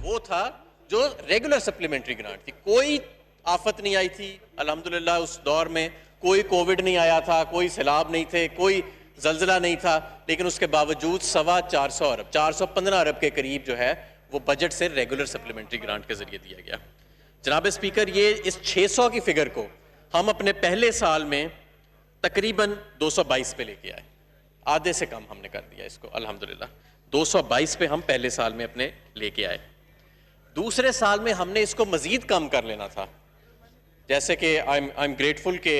वो था जो रेगुलर सप्लीमेंट्री ग्रांट थी। कोई आफत नहीं आई थी अल्हम्दुलिल्लाह, उस दौर में कोई कोविड नहीं आया था, कोई सैलाब नहीं थे, कोई जल्जला नहीं था, लेकिन उसके बावजूद 425 अरब 415 अरब के करीब जो है वो बजट से रेगुलर सप्लीमेंट्री ग्रांट के जरिए दिया गया। जनाब स्पीकर, ये इस 600 की फिगर को हम अपने पहले साल में तकरीबन 222 पे लेके आए, आधे से कम हमने कर दिया इसको अल्हम्दुलिल्लाह। 222 पे हम पहले साल में अपने लेके आए। दूसरे साल में हमने इसको मजीद कम कर लेना था, जैसे कि आई एम ग्रेटफुल के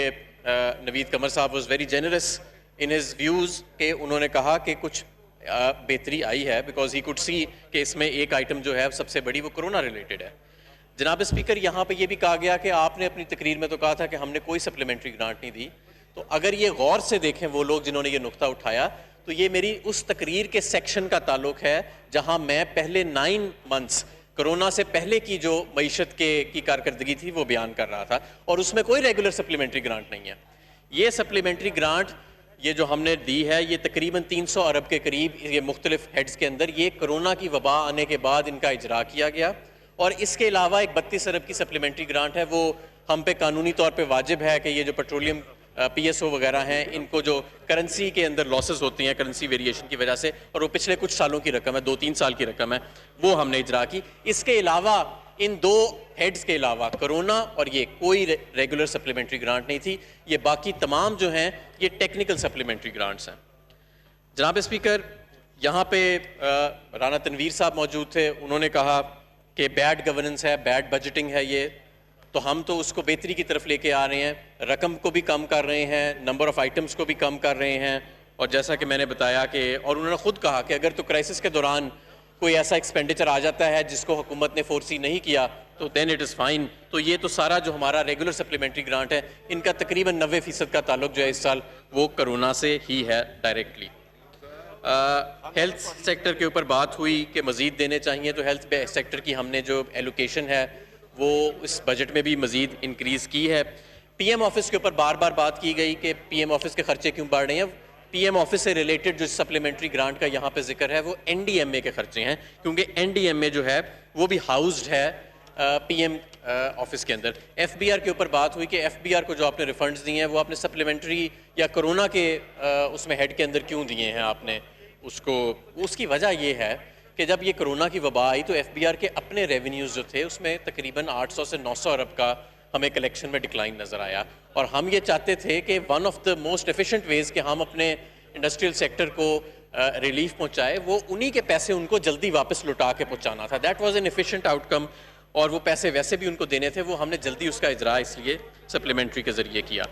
नवीद कमर साहब was very generous in his views के उन्होंने कहा कि कुछ बेहतरी आई है, बिकॉज ही कुड सी कि इसमें एक आइटम जो है सबसे बड़ी वो कोरोना रिलेटेड है। जनाब स्पीकर, यहाँ पे ये भी कहा गया कि आपने अपनी तकरीर में तो कहा था कि हमने कोई सप्लीमेंट्री ग्रांट नहीं दी, तो अगर ये गौर से देखें वो लोग जिन्होंने ये नुक्ता उठाया, तो ये मेरी उस तकरीर के सेक्शन का ताल्लुक है जहाँ मैं पहले 9 मंथ्स कोरोना से पहले की जो मईशत की कारकर्दगी थी वो बयान कर रहा था, और उसमें कोई रेगुलर सप्लीमेंट्री ग्रांट नहीं है। ये सप्लीमेंट्री ग्रांट ये जो हमने दी है ये तकरीबन 300 अरब के करीब ये मुख्तलिफ हेड्स के अंदर ये कोरोना की वबा आने के बाद इनका इजरा किया गया, और इसके अलावा एक 32 अरब की सप्लीमेंट्री ग्रांट है, वो हम पे कानूनी तौर पे वाजिब है कि ये जो पेट्रोलियम PSO वगैरह हैं इनको जो करेंसी के अंदर लॉसेस होती हैं करेंसी वेरिएशन की वजह से, और वो पिछले कुछ सालों की रकम है, 2-3 साल की रकम है, वो हमने इजरा की। इसके अलावा इन 2 हेड्स के अलावा कोरोना और ये कोई रेगुलर सप्लीमेंट्री ग्रांट नहीं थी। ये बाकी तमाम जो हैं ये टेक्निकल सप्लीमेंट्री ग्रांट्स हैं। जनाब स्पीकर, यहाँ पे राना तनवीर साहब मौजूद थे, उन्होंने कहा कि बैड गवर्नेंस है, बैड बजटिंग है ये, तो हम तो उसको बेहतरी की तरफ लेके आ रहे हैं, रकम को भी कम कर रहे हैं, नंबर ऑफ़ आइटम्स को भी कम कर रहे हैं, और जैसा कि मैंने बताया कि और उन्होंने ख़ुद कहा कि अगर तो क्राइसिस के दौरान कोई ऐसा एक्सपेंडिचर आ जाता है जिसको हुकूमत ने फोर्सी नहीं किया तो देन इट इज़ फाइन। तो ये तो सारा जो हमारा रेगुलर सप्लीमेंट्री ग्रांट है इनका तकरीबन 90% का ताल्लुक जो है इस साल वो कोरोना से ही है डायरेक्टली। हेल्थ सेक्टर के ऊपर बात हुई कि मज़ीद देने चाहिए, तो हेल्थ सेक्टर की हमने जो एलोकेशन है वो इस बजट में भी मज़ीद इंक्रीज़ की है। PM ऑफिस के ऊपर बार बार बात की गई कि PM ऑफिस के खर्चे क्यों बढ़ रहे हैं। PM ऑफिस से रिलेटेड जो सप्लीमेंट्री ग्रांट का यहाँ पे जिक्र है वो NDMA के खर्चे हैं, क्योंकि NDMA जो है वो भी हाउस्ड है PM ऑफिस के अंदर। FBR के ऊपर बात हुई कि FBR को जो आपने रिफंड्स दिए हैं वो आपने सप्लीमेंट्री या कोरोना के उसमें हेड के अंदर क्यों दिए हैं आपने उसको। उसकी वजह ये है कि जब ये कोरोना की वबा आई तो FBR के अपने रेवेन्यूज़ जो थे उसमें तकरीबन 800 से 900 अरब का हमें कलेक्शन में डिक्लाइन नज़र आया, और हम ये चाहते थे कि one of the most efficient ways कि हम अपने इंडस्ट्रियल सेक्टर को रिलीफ पहुँचाए वो उन्हीं के पैसे उनको जल्दी वापस लौटा के पहुँचाना था। That was an efficient outcome, और वो पैसे वैसे भी उनको देने थे, वो हमने जल्दी उसका इजरा इसलिए सप्लीमेंट्री के ज़रिए किया।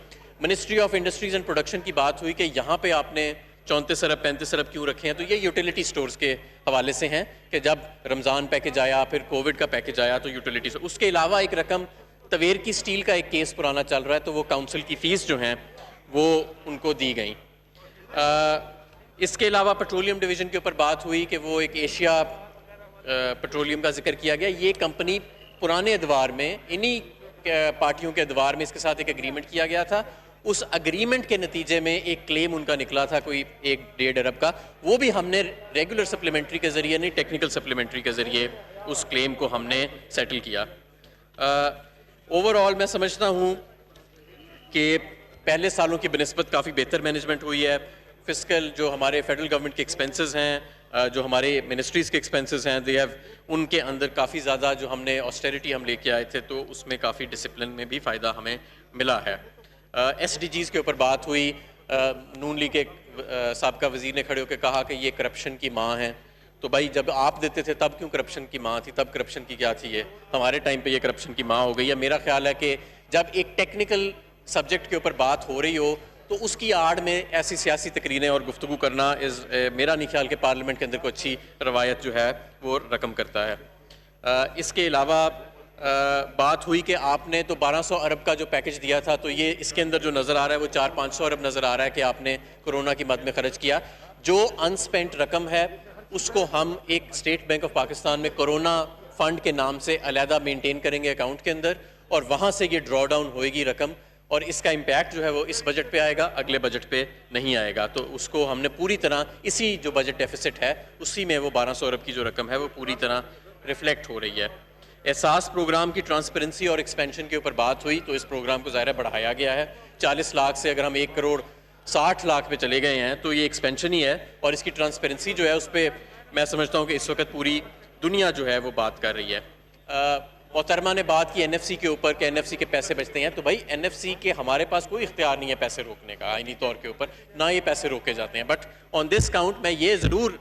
Ministry of industries and production की बात हुई कि यहाँ पर आपने 34 अरब 35 अरब क्यों रखे हैं, तो ये यूटिलिटी स्टोर्स के हवाले से हैं कि जब रमज़ान पैकेज आया फिर कोविड का पैकेज आया तो यूटिलिटी। उसके अलावा एक रकम तवेर की स्टील का एक केस पुराना चल रहा है, तो वो काउंसिल की फ़ीस जो हैं वो उनको दी गई। इसके अलावा पेट्रोलियम डिवीज़न के ऊपर बात हुई कि वो एक एशिया पेट्रोलियम का जिक्र किया गया। ये कंपनी पुराने अदवार में इन्हीं पार्टियों के अदवार में इसके साथ एक एग्रीमेंट किया गया था, उस एग्रीमेंट के नतीजे में एक क्लेम उनका निकला था कोई 1-1.5 अरब का, वो भी हमने रेगुलर सप्लीमेंट्री के ज़रिए नहीं टेक्निकल सप्लीमेंट्री के ज़रिए उस क्लेम को हमने सेटल किया। ओवरऑल मैं समझता हूँ कि पहले सालों की बनिस्बत काफ़ी बेहतर मैनेजमेंट हुई है। फिस्कल जो हमारे फेडरल गवर्नमेंट के एक्सपेंसेस हैं, जो हमारे मिनिस्ट्रीज़ के एक्सपेंसेस हैं, दे हैव उनके अंदर काफ़ी ज़्यादा जो हमने ऑस्टेरिटी हम लेके आए थे तो उसमें काफ़ी डिसिप्लिन में भी फ़ायदा हमें मिला है। SDGs के ऊपर बात हुई, नून लीग के साबका वज़ीर ने खड़े होकर कहा कि ये करप्शन की माँ है, तो भाई जब आप देते थे तब क्यों करप्शन की माँ थी, तब करप्शन की क्या थी, ये हमारे टाइम पे ये करप्शन की माँ हो गई है। मेरा ख्याल है कि जब एक टेक्निकल सब्जेक्ट के ऊपर बात हो रही हो तो उसकी आड़ में ऐसी सियासी तकरीरें और गुफ्तगू करना मेरा नहीं ख्याल कि पार्लियामेंट के अंदर कोई अच्छी रवायत जो है वो रकम करता है। इसके अलावा बात हुई कि आपने तो 1200 अरब का जो पैकेज दिया था, तो ये इसके अंदर जो नज़र आ रहा है वो 400-500 अरब नज़र आ रहा है कि आपने कोरोना की मद में खर्च किया। जो अनस्पेंट रकम है उसको हम एक स्टेट बैंक ऑफ पाकिस्तान में कोरोना फंड के नाम से अलहदा मेंटेन करेंगे अकाउंट के अंदर, और वहाँ से ये ड्रॉ डाउन होएगी रकम, और इसका इम्पैक्ट जो है वो इस बजट पे आएगा, अगले बजट पे नहीं आएगा। तो उसको हमने पूरी तरह इसी जो बजट डेफिसिट है उसी में वो 1200 अरब की जो रकम है वो पूरी तरह रिफ्लेक्ट हो रही है। एहसास प्रोग्राम की ट्रांसपेरेंसी और एक्सपेंशन के ऊपर बात हुई तो इस प्रोग्राम को ज़ाहिर है बढ़ाया गया है। 40 लाख से अगर हम 1 करोड़ 60 लाख पे चले गए हैं तो ये एक्सपेंशन ही है, और इसकी ट्रांसपेरेंसी जो है उस पर मैं समझता हूँ कि इस वक्त पूरी दुनिया जो है वो बात कर रही है। मोहतरमा ने बात की NFC के ऊपर कि NFC के पैसे बचते हैं, तो भाई NFC के हमारे पास कोई इख्तियार नहीं है पैसे रोकने का आईनी तौर के ऊपर, ना ये पैसे रोके जाते हैं। बट ऑन दिस काउंट मैं ये ज़रूर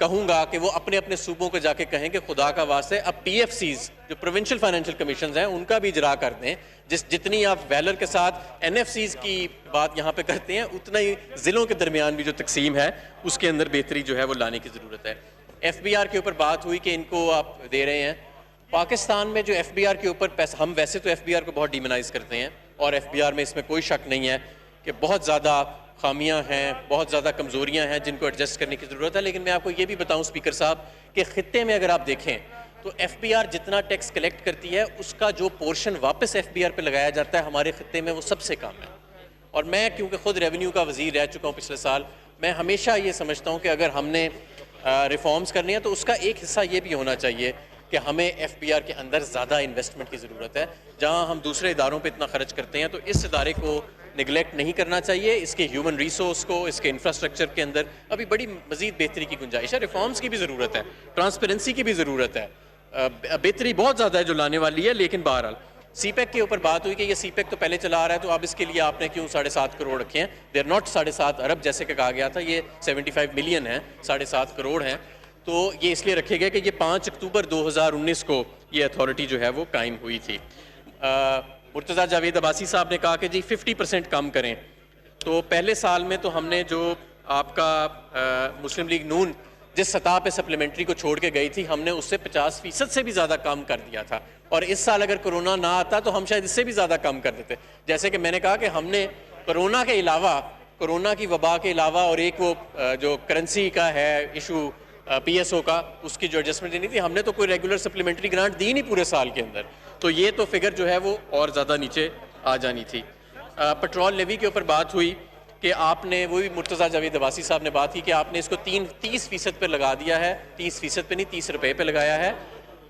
कहूँगा कि वो अपने अपने सूबों को जाके कहें कि खुदा का वास्ते अब PFCs जो प्रोविंशियल फाइनेंशियल कमीशन हैं उनका भी इजरा कर दें। जितनी आप वैलर के साथ NFCs की बात यहाँ पे करते हैं, उतना ही ज़िलों के दरमियान भी जो तकसीम है उसके अंदर बेहतरी जो है वो लाने की ज़रूरत है। FBR के ऊपर बात हुई कि इनको आप दे रहे हैं। पाकिस्तान में जो FBR के ऊपर पैसा, हम वैसे तो FBR को बहुत डिमोनाइज करते हैं और FBR में इसमें कोई शक नहीं है कि बहुत ज़्यादा खामियां हैं, बहुत ज़्यादा कमज़ोरियां हैं जिनको एडजस्ट करने की ज़रूरत है। लेकिन मैं आपको ये भी बताऊं स्पीकर साहब कि ख़ित्ते में अगर आप देखें तो FBR जितना टैक्स कलेक्ट करती है उसका जो पोर्शन वापस FBR पे लगाया जाता है हमारे ख़ित्ते में वो सबसे कम है। और मैं क्योंकि ख़ुद रेवेन्यू का वज़ीर रह चुका हूँ पिछले साल, मैं हमेशा ये समझता हूँ कि अगर हमने रिफॉर्म्स करनी है तो उसका एक हिस्सा ये भी होना चाहिए कि हमें FBR के अंदर ज़्यादा इन्वेस्टमेंट की ज़रूरत है। जहाँ हम दूसरे इदारों पे इतना खर्च करते हैं तो इस इदारे को निगलेक्ट नहीं करना चाहिए। इसके ह्यूमन रिसोर्स को, इसके इंफ्रास्ट्रक्चर के अंदर अभी बड़ी मज़ीद बेहतरी की गुंजाइश है। रिफॉर्म्स की भी ज़रूरत है, ट्रांसपेरेंसी की भी ज़रूरत है, बेहतरी बहुत ज़्यादा है जो लाने वाली है। लेकिन बहरहाल CPEC के ऊपर बात हुई कि ये CPEC तो पहले चला आ रहा है, तो अब इसके लिए आपने क्यों 7.5 करोड़ रखे हैं? दे आर नॉट 7.5 अरब जैसे कि कहा गया था, ये 75 मिलियन है, 7.5 करोड़ हैं। तो ये इसलिए रखे गए कि ये 5 अक्टूबर 2019 को ये अथॉरिटी जो है वो कायम हुई थी। मुर्तज़ा जावेद अब्बासी साहब ने कहा कि जी 50% कम करें। तो पहले साल में तो हमने जो आपका मुस्लिम लीग नून जिस सतह पे सप्लीमेंट्री को छोड़ के गई थी, हमने उससे 50% से भी ज़्यादा कम कर दिया था। और इस साल अगर कोरोना ना आता तो हम शायद इससे भी ज़्यादा कम कर देते। जैसे कि मैंने कहा कि हमने कोरोना के अलावा, कोरोना की वबा के अलावा और एक वो जो करेंसी का है इशू PSO का, उसकी जो एडजस्टमेंट देनी थी, हमने तो कोई रेगुलर सप्लीमेंट्री ग्रांट दी नहीं पूरे साल के अंदर। तो ये तो फिगर जो है वो और ज़्यादा नीचे आ जानी थी। पेट्रोल लेवी के ऊपर बात हुई कि आपने, वही मुर्तज़ा जावेद अब्बासी साहब ने बात की कि आपने इसको 30% पे लगा दिया है, 30% पे नहीं 30 रुपये पे लगाया है,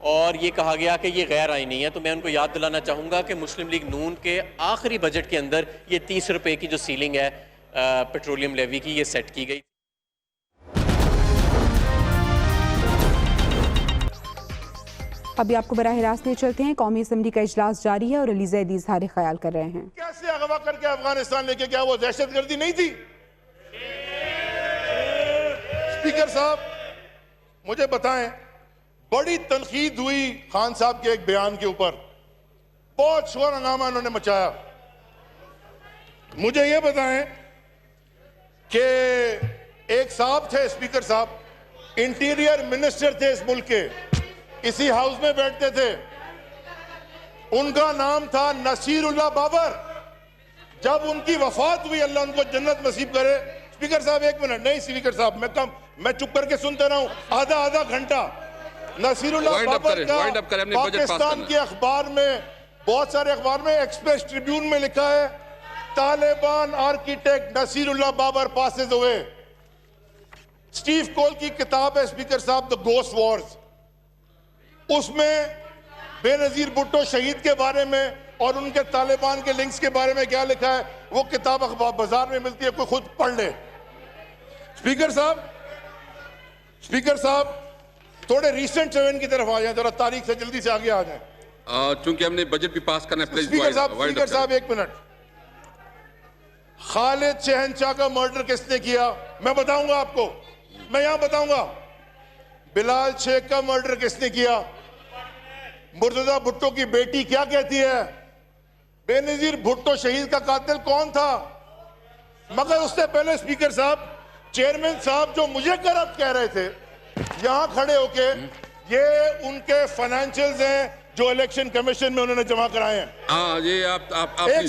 और ये कहा गया कि ये गैर आईनी है। तो मैं उनको याद दिलाना चाहूँगा कि मुस्लिम लीग नून के आखिरी बजट के अंदर ये 30 रुपये की जो सीलिंग है पेट्रोलियम लेवी की, ये सेट की गई। अभी आपको बराह रास्त ले चलते हैं। कौमी असम्बली का इजलास जारी है और अली ज़ैदी इज़हार ख्याल कर रहे हैं। कैसे अगवा करके अफगानिस्तान लेके गया, वो दहशतगर्दी नहीं थी? स्पीकर साहब मुझे बताएं, बड़ी तनकीद हुई खान साहब के एक बयान के ऊपर, बहुत शोर हंगामा उन्होंने मचाया। मुझे ये बताएं कि एक साहब थे, स्पीकर साहब, इंटीरियर मिनिस्टर थे इस मुल्क के, इसी हाउस में बैठते थे, उनका नाम था नसीरुल्लाह बाबर। जब उनकी वफात हुई, अल्लाह उनको जन्नत नसीब करे। स्पीकर साहब एक मिनट, नहीं स्पीकर साहब मैं चुप करके सुनते रहा हूं आधा घंटा। नसीरुल्लाह बाबर का पाकिस्तान के अखबार में, बहुत सारे अखबार में, एक्सप्रेस ट्रिब्यून में लिखा है, तालिबान आर्किटेक्ट नसीरुल्लाह बाबर पासेस हुए। स्टीव कोल की किताब है स्पीकर साहब, द गोस्ट वॉर्स, उसमें बेनजीर भुट्टो शहीद के बारे में और उनके तालिबान के लिंक्स के बारे में क्या लिखा है, वो किताब अखबार बाजार में मिलती है, कोई खुद पढ़ ले। स्पीकर साहब थोड़े रीसेंट सेवन की तरफ आ जाए, जरा तारीख से जल्दी से आगे आ जाए, चूंकि हमने बजट भी पास करना है। स्पीकर साहब एक मिनट। खालिद शहनशाह का मर्डर किसने किया? मैं बताऊंगा आपको, मैं यहां बताऊंगा। बिलाल शेख का मर्डर किसने किया? मुर्तजा भुट्टो की बेटी क्या कहती है? बेनजीर भुट्टो शहीद का कातिल कौन था? मगर उससे पहले स्पीकर साहब, चेयरमैन साहब जो मुझे करप्ट कह रहे थे यहां खड़े होके, ये उनके फाइनेंशियल्स हैं जो इलेक्शन कमीशन में उन्होंने जमा कराए हैं। ये आप एक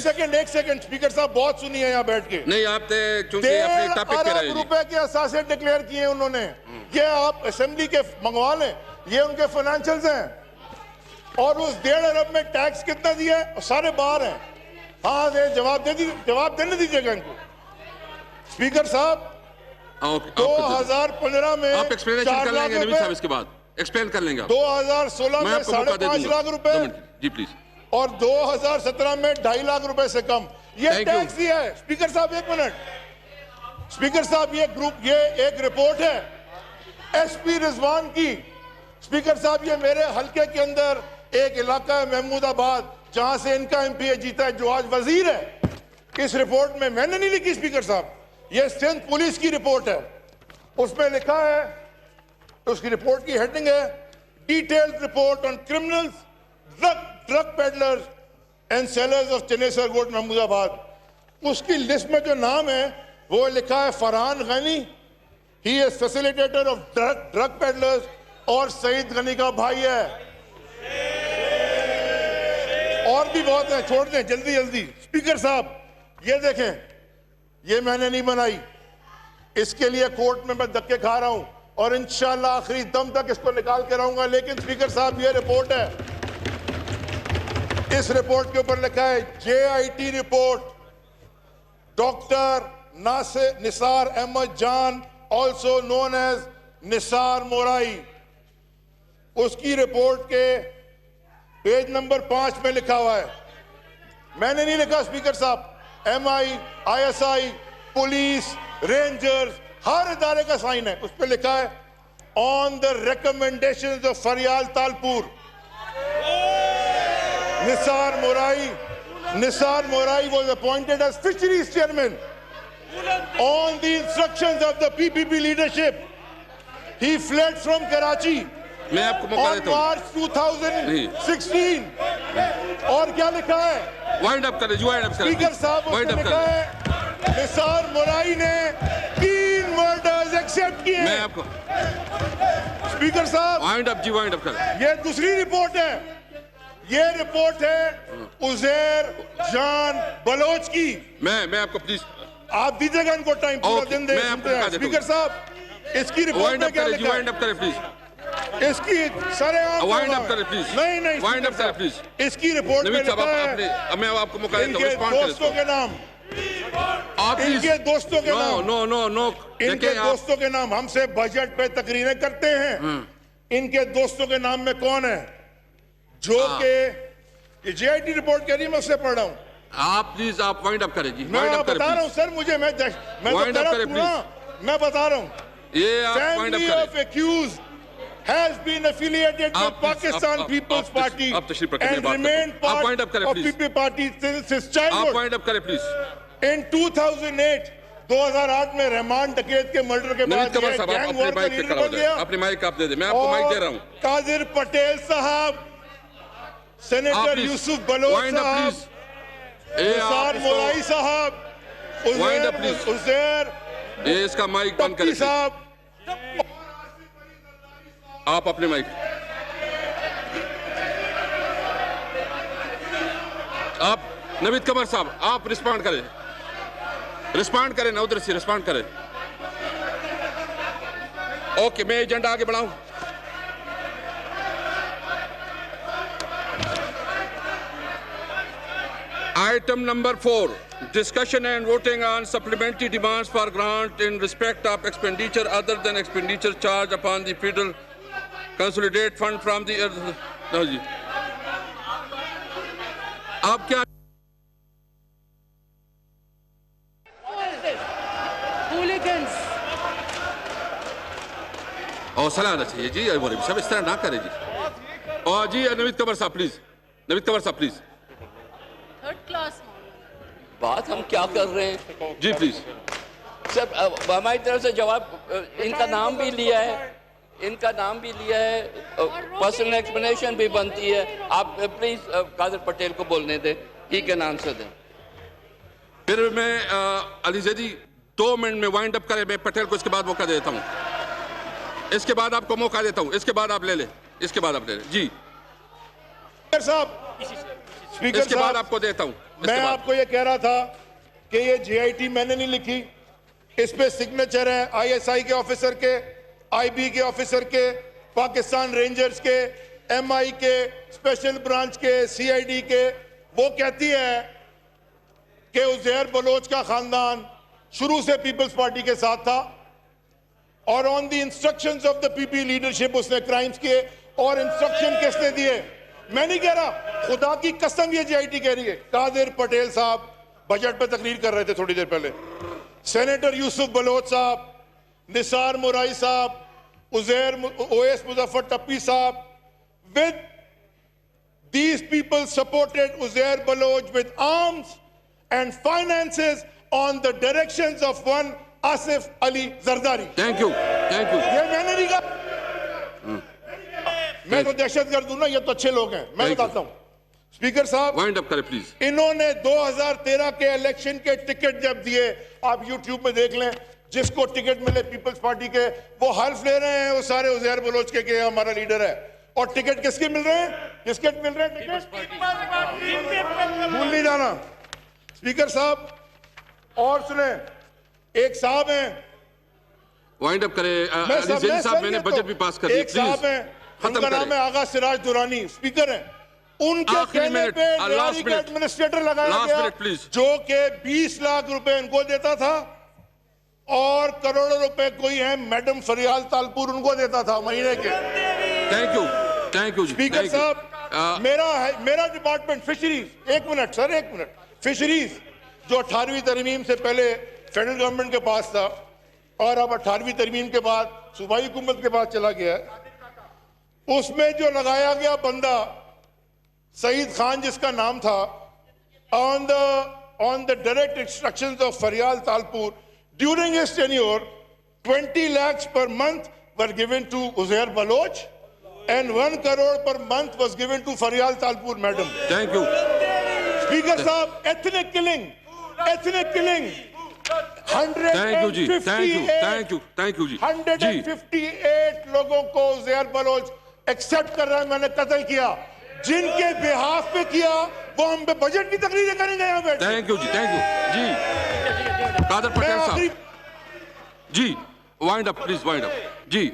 सेकंड स्पीकर साहब, बहुत सुनिए यहां बैठ के। नहीं, आप चूंकि अपने टॉपिक पे रहे, रुपए के असासे डिक्लेयर किए उन्होंने, ये आप असेंबली के मंगवा लें, ये उनके फाइनेंशियल्स हैं। और उस 1.5 अरब में टैक्स कितना दिया है? सारे बाहर हैं। हाँ, जवाब देने दीजिएगा इनको। स्पीकर साहब 2015 में आप एक्सप्लेनेशन कर लेंगे नबी साहब इसके बाद। एक्सप्लेन कर लेंगे आप। 2016 मैं में आपको मौका दे 5.5 दूंगा। लाख 2 रुपए मिनट जी प्लीज। और 2017 में 2.5 लाख रुपए से कम ये Thank you. टैक्स दिया है। स्पीकर साहब एक मिनट, स्पीकर साहब ये एक रिपोर्ट है एसपी रिजवान की। स्पीकर साहब ये मेरे हलके के अंदर एक इलाका है महमूदाबाद जहां से इनका एमपी जीता है जो आज वजीर है। इस रिपोर्ट में मैंने नहीं लिखी स्पीकर साहब, ये सिंध पुलिस की रिपोर्ट है। उसमें लिखा है, उसकी रिपोर्ट की हेडिंग है detailed report on criminals drug peddlers and sellers of Chanesar Goth Mahmudabad. उसकी लिस्ट में जो नाम है वो लिखा है Farhan Ghani, he is facilitator of drug peddlers, और सईद गनी का भाई है। और भी बहुत है, छोड़ दें जल्दी जल्दी। स्पीकर साहब ये देखें, ये मैंने नहीं बनाई, इसके लिए कोर्ट में मैं धक्के खा रहा हूं और इंशाल्लाह आखिरी दम तक इसको निकाल के रहूंगा। लेकिन स्पीकर साहब ये रिपोर्ट है, इस रिपोर्ट के ऊपर लिखा है JIT report, doctor Nisar Ahmed Jan also known as Nisar Morai. उसकी रिपोर्ट के पेज नंबर 5 में लिखा हुआ है, मैंने नहीं लिखा स्पीकर साहब, MI, ISI, पुलिस, रेंजर्स, हर इदारे का साइन है। उस पर लिखा है on the recommendations of Fariyal Talpur Nisar Morai was appointed as fisheries chairman on the instructions of the PPP leadership. He fled from Karachi मैं आपको मौका on देता हूँ। March 2016. और क्या लिखा है वाइंड अप करें जी, वाइंड अप करें। स्पीकर साहब, वाइंड उसमें अप लिखा करें। है निसार मोराई ने 3 मर्डर्स एक्सेप्ट किए। मैं आपको स्पीकर साहब वाइंड अप जी, वाइंड अप करें। ये दूसरी रिपोर्ट है, ये रिपोर्ट है उजैर जान बलोच की। मैं आपको प्लीज आप दीजिएगा इनको टाइम, पूरा ओके, दिन दे मैं आपको मौका देता हूं। स्पीकर साहब इसकी रिपोर्ट वाइंड में अप क्या करें जी, लिखा वाइंड है? अप करें प्लीज। इसकी सरेआम वाइंड जवाब अप करें प्लीज। नहीं नहीं वाइंड अप स्पीकर करें प्लीज। साहब, इसकी रिपोर्ट में नवीद साहब लिखा आपने, है अब मैं आपको मौका देता हूँ, इनके रिस्पॉन्ड करें दोस्तों इसको। के नाम, आप प्लीज। इनके दोस्तों के नाम, नो इनके देखिए आप, दोस्तों के नाम हमसे बजट पे तकरीरें करते हैं। इनके दोस्तों के नाम में कौन है जो के JIT रिपोर्ट कह रही है, मैं उससे पढ़ रहा हूं। आप प्लीज आप वाइंड अप करें जी, मैं वाइंड अप करें बता रहा हूं प्लीज। सर, मुझे मैं तो Wind up कह रहा करें, हूं, मैं बता रहा हूं। ये आप वाइंड Family अप of करें। accused has been affiliated with आप- Pakistan आप- People's आप- Party आप तशरीफ रखें, मैं and बात करता remained हूं। आप wind up part करें, of please। PP Party since his आप childhood. वाइंड अप करें प्लीज। In 2008 में रहमान डकैत के मर्डर के नवीद बाद कमर ये साहब आप गैंग अपने वॉर का माइक पे लीडर खड़ा हो बन जाए। गया। अपनी माइक आप दे दे, मैं आपको माइक दे रहा हूँ। कादिर पटेल साहब, आप senator please Yousuf Baloch wind up साहब, प्लीज। ये निसार आप मोराई इसको, साहब, Wind up, please। उजैर ये इसका माइक बंद टप्पी करें। साहब, आप अपने माइक, आप नवीद कमर साहब आप रिस्पॉन्ड करें ना, उधर से रिस्पॉन्ड करें। ओके, मैं एजेंडा आगे बढ़ाऊं। Item number 4, discussion and voting on supplementary demands for grant in respect of expenditure other than expenditure charged upon the federal consolidated fund from the no, जी। आप क्या hooligans. हौसला आना चाहिए जी, मोरी सब इस तरह ना करें जी। और जी नवीद कमर साहब प्लीज, नवीद कमर साहब प्लीज। Third class. बात हम क्या कर रहे हैं जी प्लीज। सर, हमारी तरफ से जवाब, इनका नाम भी लिया है, इनका नाम भी लिया है, पर्सनल एक्सप्लेनेशन भी बनती है। आप प्लीज कादिर पटेल को बोलने दें, ही कैन आंसर दें। फिर मैं अली जैदी 2 मिनट में वाइंड अप करें, मैं पटेल को इसके बाद मौका देता हूँ, इसके बाद आपको मौका देता हूँ, इसके बाद आप ले लें, इसके बाद आप ले लें जी, स्पीकर इसके बाद साहब, आपको देता हूँ। मैं आपको ये कह रहा था कि ये JIT मैंने नहीं लिखी, इस पे सिग्नेचर है ISI के ऑफिसर के, IB के ऑफिसर के, पाकिस्तान रेंजर्स के, MI के, स्पेशल ब्रांच के, CID के। वो कहती है कि उजैर बलोच का खानदान शुरू से पीपल्स पार्टी के साथ था और on the instructions of the PP leadership उसने क्राइम्स किए और इंस्ट्रक्शन किसने दिए? मैं नहीं कह रहा, खुदा की कसम ये जीआईटी कह रही है। कादिर पटेल साहब बजट पे तकरीर कर रहे थे थोड़ी देर पहले, सेनेटर यूसुफ बलोच साहब, निसार मुराई साहब, ओएस मुजफ्फर टप्पी साहब, with these people supported Uzair Baloch with arms and finances on the directions of one Asif Ali Zardari. Thank you. Thank you. ये मैंने नहीं कहा, मैं तो दहशतगर्द हूं ना, ये तो अच्छे लोग हैं, मैं बताता हूं। स्पीकर साहब वाइंड अप करें प्लीज। इन्होंने 2013 के इलेक्शन के टिकट जब दिए, आप यूट्यूब में देख लें, जिसको टिकट मिले पीपल्स पार्टी के, वो हल्फ ले रहे हैं वो सारे उजैर बलोच के हमारा लीडर है। और टिकट किसके मिल रहे हैं? किसके मिल रहे हैं टिकट? भूल नहीं जाना। स्पीकर साहब और सुने, एक साहब हैं, वाइंड अप करें। साहब मैंने बजट भी पास कर दिया, एक साहब हैं, उनका नाम है आगा सिराज दुरानी, स्पीकर हैं, उनके कहने पे एडमिनिस्ट्रेटर लगाया गया जो कि 20 लाख रुपए इनको देता था और करोड़ों रुपए कोई है मैडम फरियाल तालपुर उनको देता था महीने के। थैंक यू स्पीकर साहब, मेरा डिपार्टमेंट फिशरीज, एक मिनट सर, एक मिनट, फिशरीज जो 18वीं तरमीम से पहले फेडरल गवर्नमेंट के पास था और अब 18वीं तरमीम के बाद सूबाई हुकूमत के पास चला गया, उसमें जो लगाया गया बंदा सईद खान जिसका नाम था, on the direct instructions of Fariyal Talpur during his tenure 20 lakhs per month were given to Uzair Baloch and 1 crore per month was given to Farial Talpur madam. Thank you. Speaker साहब, ethnic killing. 158 लोगों को Uzair Bloch accept कर रहा है, मैंने कत्ल किया, जिनके बिहाफ पे किया वो हम पे बजट की तकरीरें करेंगे यहाँ पे। Thank you ji. Qadir Patel Sahab ji, wind up please, wind up ji.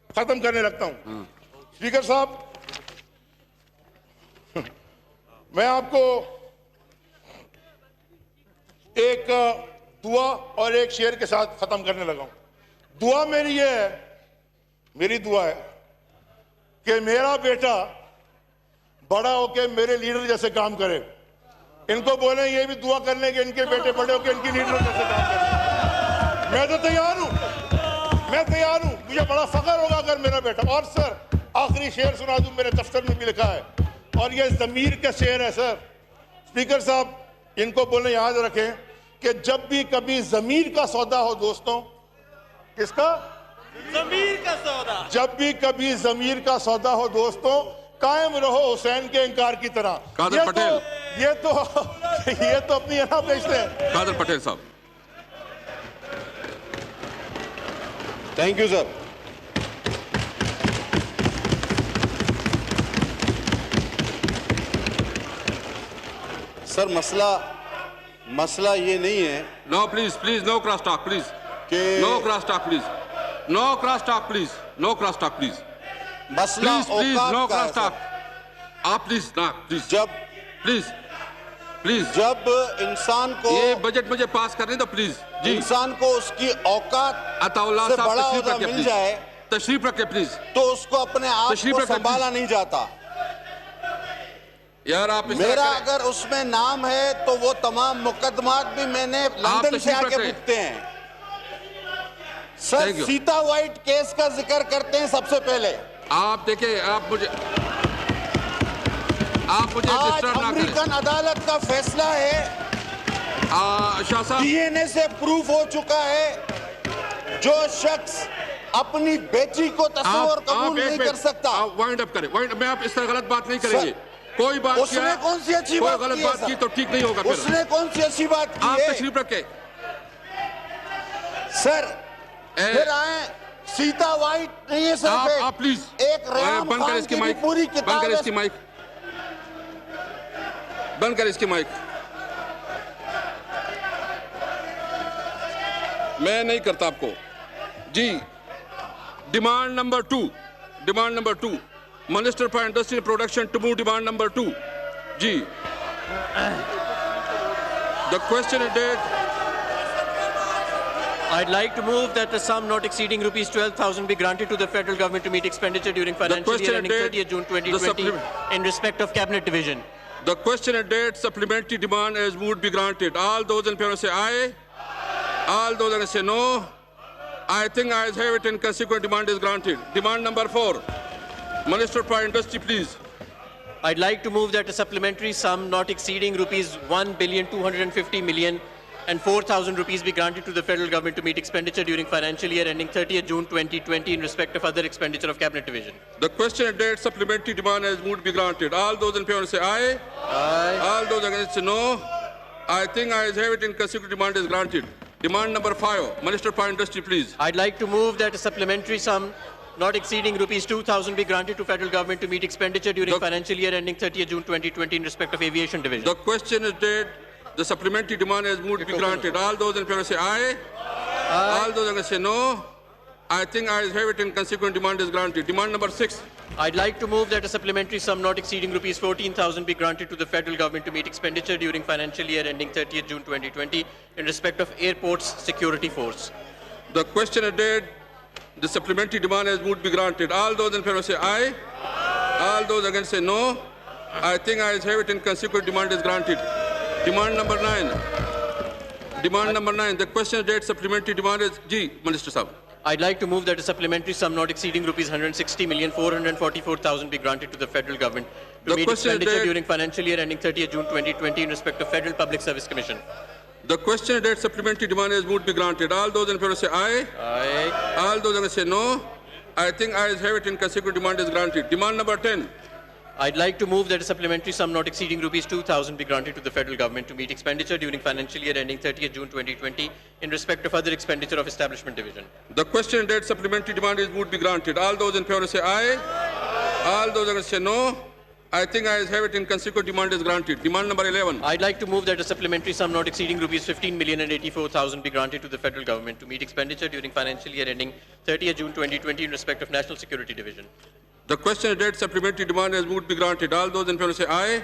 खत्म करने लगता हूं। स्पीकर साहब, मैं आपको एक दुआ और एक शेर के साथ खत्म करने लगा हूं। दुआ मेरी ये है, मेरी दुआ है कि मेरा बेटा बड़ा होके मेरे लीडर जैसे काम करे। इनको बोले ये भी दुआ करने के इनके बेटे बड़े होके इनकी लीडर जैसे काम करे। मैं तो तैयार हूं, मैं तैयार हूं, मुझे बड़ा फख्र होगा अगर मेरा बेटा। और सर आखिरी शेर सुना दूं, मेरे दफ्तर में भी लिखा है और ये ज़मीर का शेर है सर। स्पीकर साहब, इनको बोले याद रखें कि जब भी कभी ज़मीर का सौदा हो दोस्तों, किसका? ज़मीर का सौदा। जब भी कभी ज़मीर का सौदा हो दोस्तों, कायम रहो हुसैन के इंकार की तरह। कादर पटेल, ये तो अपनी अना बेचते हैं। कादर पटेल साहब। Thank you sir. सर मसला ये नहीं है। No please no cross talk please, no cross talk please, no cross talk please, no cross talk please, मसला प्लीज नो क्रॉस टॉक। आप प्लीज ना प्लीज, जब प्लीज जब इंसान को ये बजट मुझे पास करने दो प्लीज जी। इंसान को उसकी औकात अताउल्लाह से साहब बड़ा तशरीफ औहदा रखे मिल प्लीज, जाए तशरीफ रखे प्लीज। तो उसको अपने आप तशरीफ को रखें, संभाला प्लीज। नहीं जाता। यार आप मेरा अगर उसमें नाम है तो वो तमाम मुकदमात भी मैंने लंदन से आके पूछते हैं। सर सीता वाइट केस का जिक्र करते हैं सबसे पहले। आप देखिए, आप मुझे आज अमेरिकन अदालत का फैसला है, शाह साहब, डीएनए से प्रूफ हो चुका है जो शख्स अपनी बेटी को तस्वीर कबूल नहीं कर सकता। वाइंड अप करें, मैं आप इस तरह गलत बात नहीं करेंगे। कोई बात उसने कौन सी अच्छी बात गलत बात की तो ठीक नहीं होगा। उसने कौन सी अच्छी बात की आप है? तशरीफ रखे सर। फिर आए, सीता वाइट नहीं है सर। आप प्लीज एक रेहान खान की भी पूरी किताब बंद कर इसकी माइक, बंद कर इसकी माइक। मैं नहीं करता आपको ji. Demand number two, minister for industry and production to move demand number 2 ji. The question is that I'd like to move that the sum not exceeding rupees 12,000 be granted to the federal government to meet expenditure during financial year ending 30th June 2020 in respect of cabinet division. The question and date supplementary demand as moved be granted. All those in favor say aye. All those against say no. I think ayes have it and consequent demand is granted. Demand number 4. Minister for Industry, please. I'd like to move that a supplementary sum not exceeding rupees 1,250,000,000 and 4,000 rupees be granted to the federal government to meet expenditure during financial year ending 30th June 2020 in respect of other expenditure of cabinet division. The question and date supplementary demand as moved be granted. All those in favor say aye. Aye. All those against say no. I think ayes have it and consequent demand is granted. Demand number 5. Minister for Industry, please. I'd like to move that a supplementary sum not exceeding rupees 2,000 be granted to federal government to meet expenditure during financial year ending 30th June 2020 in respect of aviation division. The question is date. The supplementary demand as moved be granted. All those in favor say aye. All those against say no. I think ayes have it and consequent demand is granted. Demand number 6. I'd like to move that a supplementary sum not exceeding rupees 14,000 be granted to the federal government to meet expenditure during financial year ending 30th June 2020 in respect of airports security force. The question is date. The supplementary demand as moved be granted. All those in favor say aye. All those against say no. I think ayes have it and consequent demand is granted. Demand number 9. Demand number 9. The question date supplementary demand is G. Minister Sahab. I'd like to move that a supplementary sum not exceeding rupees 160,444,000 be granted to the federal government to meet expenditure during financial year ending 30th June 2020 in respect of Federal Public Service Commission. The question date supplementary demand as moved be granted. All those in favor say aye. Aye. All those against say no. I think ayes have it and consequent demand is granted. Demand number 10. I'd like to move that a supplementary sum not exceeding rupees 2,000 be granted to the federal government to meet expenditure during financial year ending 30th June 2020 in respect of other expenditure of establishment division. The question date supplementary demand is moved be granted. All those in favor say aye. All those against say no. I think ayes have it and consequent demand is granted. Demand number 11. I'd like to move that a supplementary sum not exceeding rupees 15,084,000 be granted to the federal government to meet expenditure during financial year ending 30th June 2020 in respect of National Security Division. The question date supplementary demand as moved be granted. All those in favor say aye.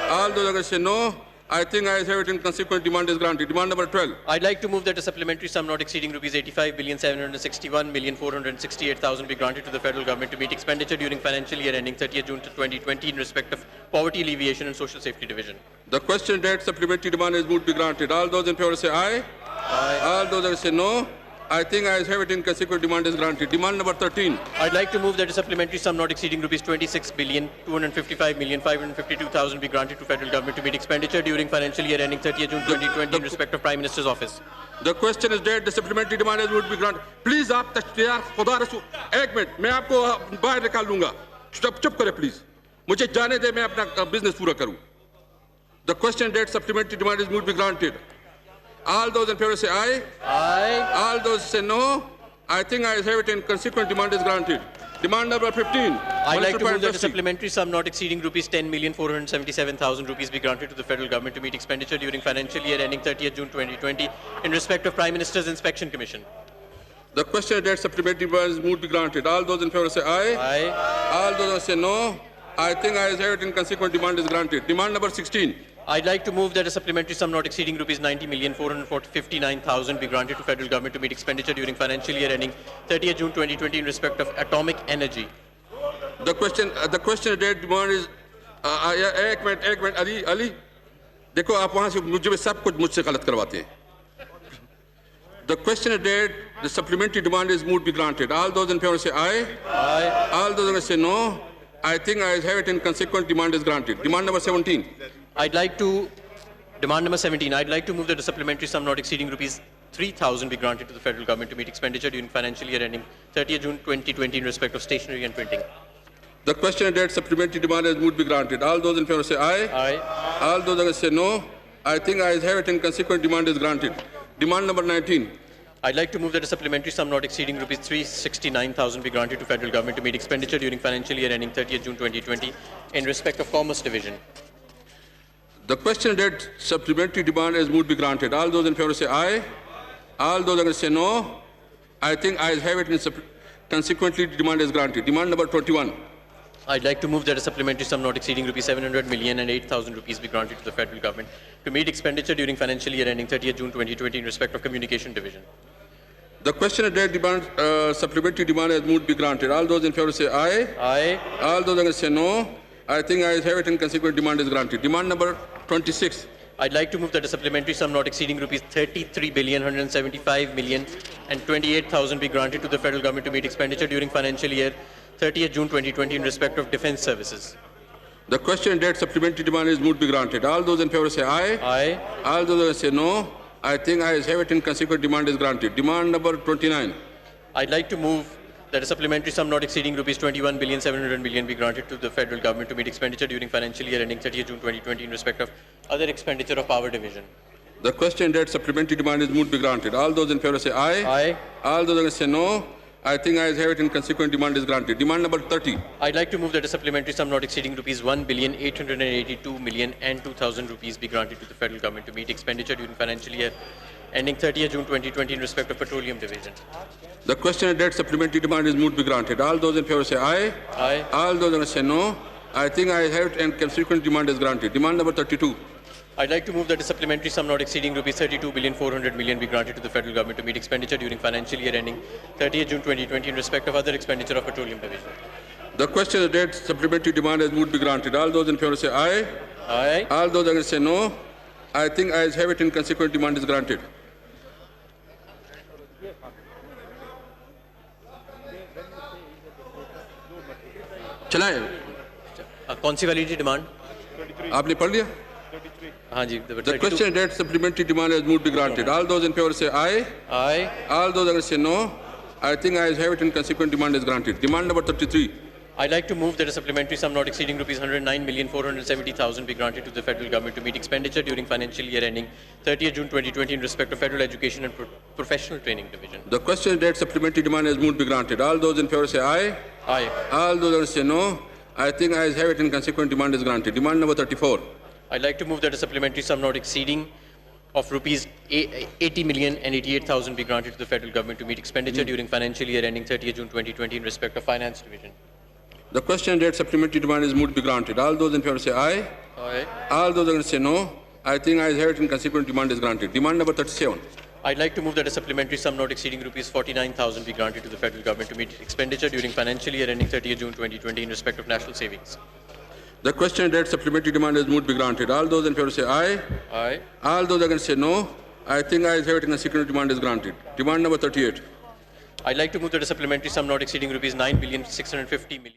All those against say no. I think ayes have it and consequent demand is granted. Demand number 12. I'd like to move that a supplementary sum not exceeding rupees 85,761,468,000 be granted to the federal government to meet expenditure during financial year ending 30th June 2020 in respect of Poverty Alleviation and Social Safety Division. The question date supplementary demand is moved be granted. All those in favor say aye. Aye. All those against say no. I think ayes have it and consequent demand is granted. Demand number 13. I'd like to move that a supplementary sum not exceeding rupees 26,255,552,000 be granted to federal government to meet expenditure during financial year ending 30th June 2020 in respect of Prime Minister's office. The question is date. The supplementary demand is moved be granted. Please, आप तैयार खुदा रसूल एक minute मैं आपको बाहर निकाल लूँगा चुप करें please मुझे जाने दे मैं अपना business पूरा करूँ. The question date supplementary demand is moved be granted. All those in favor say aye. Aye. All those say no. I think ayes have it and consequent demand is granted. Demand number 15. I'd like to move that a supplementary sum not exceeding rupees 10,477,000 rupees be granted to the federal government to meet expenditure during financial year ending 30th June 2020 in respect of Prime Minister's Inspection Commission. The question date supplementary demand is moved be granted. All those in favor say aye. Aye. All those say no. I think ayes have it and consequent demand is granted. Demand number 16. I'd like to move that a supplementary sum not exceeding rupees 90,459,000 be granted to federal government to meet expenditure during financial year ending 30th June 2020 in respect of atomic energy. The question date demand is एक minute Ali देखो आप वहां से मुझे सब कुछ मुझसे गलत करवाते हैं. The question date the supplementary demand is moved be granted. All those in favor say aye. Aye. All those against say no. I think I have it and consequent demand is granted. Demand number 17. Demand number 17. I'd like to move that a supplementary sum not exceeding rupees 3,000 be granted to the federal government to meet expenditure during financial year ending 30th June 2020 in respect of stationery and printing. The question date supplementary demand is moved be granted. All those in favor say aye. Aye. All those against say no. I think I have it and consequent demand is granted. Demand number 19. I'd like to move that a supplementary sum not exceeding rupees 369,000 be granted to federal government to meet expenditure during financial year ending 30th June 2020 in respect of Commerce Division. The question date supplementary demand is moved be granted. All those in favor say aye. All those against say no. I think I have it and consequently demand is granted. Demand number 21. I'd like to move that a supplementary sum not exceeding rupees 700 million and 8,000 rupees be granted to the federal government to meet expenditure during financial year ending 30th June 2020 in respect of Communication Division. The question and date demand, supplementary demand has moved to be granted. All those in favor say aye. Aye. All those against say no. I think ayes have it and consequent demand is granted. Demand number 26. I'd like to move that a supplementary sum not exceeding rupees 33,175,028,000 be granted to the federal government to meet expenditure during financial year 30th June 2020 in respect of defense services. The question and date supplementary demand is moved to be granted. All those in favor say aye. Aye. All those against say no. I think ayes have it and consequent demand is granted. Demand number 29. I'd like to move that a supplementary sum not exceeding rupees 21,700,000,000 be granted to the federal government to meet expenditure during financial year ending 30th June 2020 in respect of other expenditure of power division. The question and date supplementary demand is moved to be granted. All those in favor say aye. Aye. All those against say no. I think ayes have it and consequent demand is granted. Demand number 30. I'd like to move that a supplementary sum not exceeding rupees 1,882,002,000 rupees be granted to the federal government to meet expenditure during financial year ending 30th June 2020 in respect of petroleum division. The question and date supplementary demand is moved to be granted. All those in favor say aye. Aye. All those against say no. I think I have it and consequent demand is granted. Demand number 32. I'd like to move that a supplementary sum not exceeding rupees 32,400,000,000 be granted to the federal government to meet expenditure during financial year ending 30th June 2020 in respect of other expenditure of petroleum division. The question and date supplementary demand is moved to be granted. All those in favor say aye. Aye. All those against say no. I think I have it and consequent demand is granted. चलाएं कौन सी validity demand आपने पढ़ लिया हाँ जी The question and date supplementary demand has moved to be granted. All those in favor say aye. Aye. All those against say no. I think I have it and consequent demand is granted. Demand number 33. I'd like to move that a supplementary sum not exceeding rupees 109,470,000 be granted to the federal government to meet expenditure during financial year ending 30th June 2020 in respect of federal education and professional training division. The question and date supplementary demand has moved to be granted. All those in favor say aye. Aye. All those against say no. I think I have it and consequent demand is granted. Demand number 34. I'd like to move that a supplementary sum not exceeding of rupees 80,088,000 be granted to the federal government to meet expenditure during financial year ending 30th June 2020 in respect of finance division. The question and date supplementary demand is moved to be granted. All those in favor say aye. Aye. All those against say no. I think I have it and consequent demand is granted. Demand number 37. I'd like to move that a supplementary sum not exceeding rupees 49,000 be granted to the federal government to meet expenditure during financial year ending 30th June 2020 in respect of national savings. The question and date supplementary demand is moved to be granted. All those in favor say aye. Aye. All those against say no. I think I have it and consequent demand is granted. Demand number 38. I'd like to move that a supplementary sum not exceeding rupees 9,650,000,000